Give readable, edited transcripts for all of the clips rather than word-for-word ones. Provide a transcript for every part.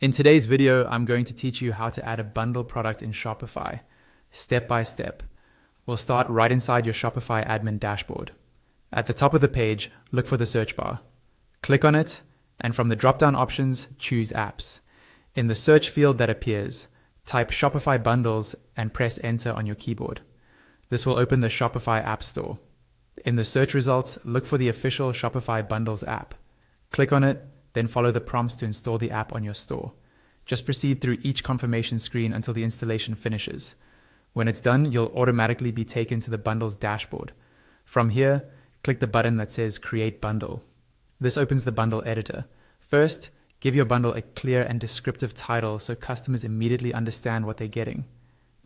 In today's video, I'm going to teach you how to add a bundle product in Shopify, step by step. We'll start right inside your Shopify admin dashboard. At the top of the page, look for the search bar. Click on it, and from the drop-down options, choose Apps. In the search field that appears, type Shopify Bundles and press Enter on your keyboard. This will open the Shopify App Store. In the search results, look for the official Shopify Bundles app. Click on it, then follow the prompts to install the app on your store. Just proceed through each confirmation screen until the installation finishes. When it's done, you'll automatically be taken to the Bundles dashboard. From here, click the button that says Create Bundle. This opens the bundle editor. First, give your bundle a clear and descriptive title so customers immediately understand what they're getting.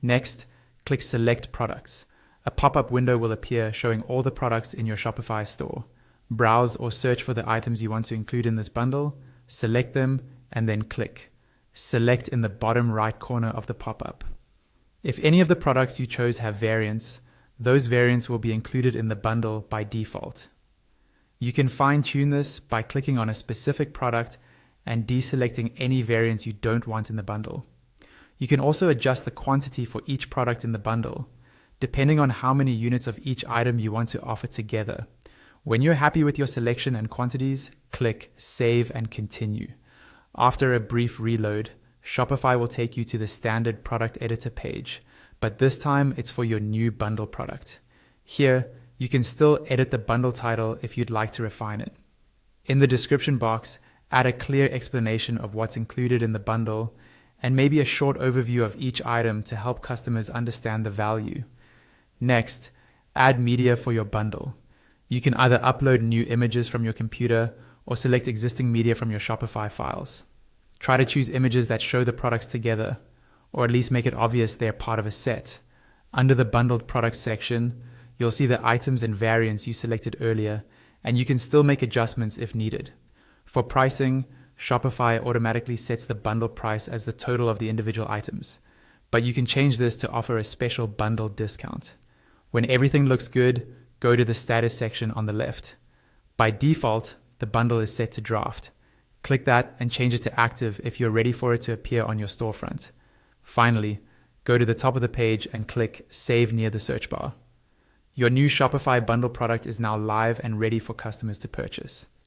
Next, click Select Products. A pop-up window will appear showing all the products in your Shopify store. Browse or search for the items you want to include in this bundle, select them, and then click. Select in the bottom right corner of the pop-up. If any of the products you chose have variants, those variants will be included in the bundle by default. You can fine-tune this by clicking on a specific product and deselecting any variants you don't want in the bundle. You can also adjust the quantity for each product in the bundle, depending on how many units of each item you want to offer together. When you're happy with your selection and quantities, click Save and Continue. After a brief reload, Shopify will take you to the standard product editor page, but this time it's for your new bundle product. Here, you can still edit the bundle title if you'd like to refine it. In the description box, add a clear explanation of what's included in the bundle and maybe a short overview of each item to help customers understand the value. Next, add media for your bundle. You can either upload new images from your computer or select existing media from your Shopify files. Try to choose images that show the products together, or at least make it obvious they're part of a set. Under the bundled products section, you'll see the items and variants you selected earlier, and you can still make adjustments if needed. For pricing, Shopify automatically sets the bundle price as the total of the individual items, but you can change this to offer a special bundle discount. When everything looks good, go to the status section on the left. By default, the bundle is set to draft. Click that and change it to active if you're ready for it to appear on your storefront. Finally, go to the top of the page and click Save near the search bar. Your new Shopify bundle product is now live and ready for customers to purchase.